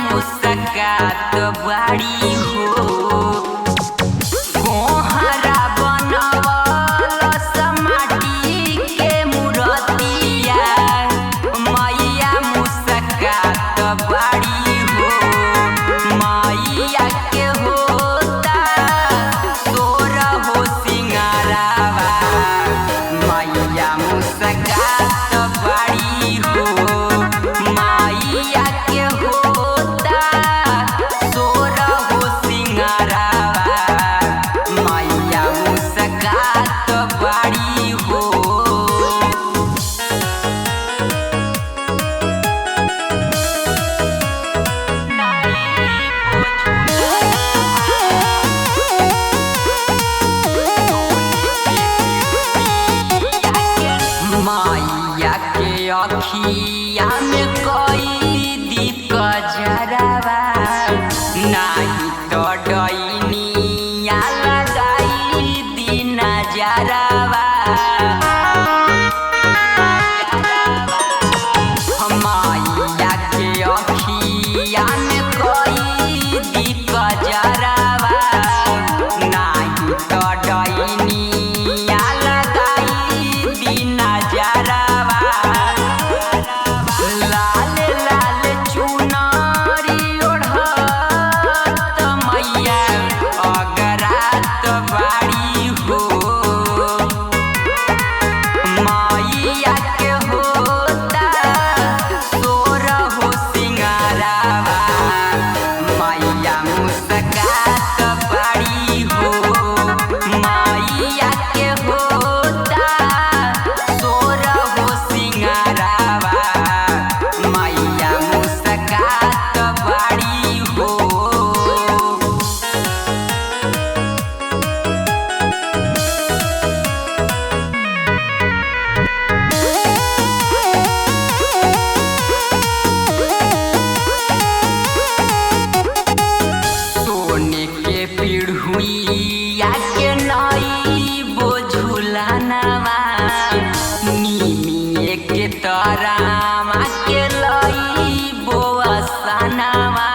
मुस्कात बाड़ी हो कोहरा बनवल समाटी के मूर्तिया मैया मुस्कात बाड़ी हो मैया के होता तोर हो सिंगारावा मैया मुस्कात बाड़ी हो मैया के होता तोर हो सिंगारावा मैया मुस्कात बाड़ी हो। मैया के अखिया में कोई दीप जरावा नहीं तो डैनिया लगाई दिन जरावा मैया के अखिया में कोई दीप जरावा नहीं तो डैनिया लगाई दिन जरावा लाल लाल चुनरी ओढ़त मैया अगरात बाड़ी हो मैया के होता तोर हो सिंगारावा मैया मुस्कात बाड़ी हो मैया के होता तोर हो सिंगारावा मैया मुस्कात बाड़ी हो। सोने के पिढ़ुइया के नई बोझुलानवा निमिए के तरामा के लई बोअसनवा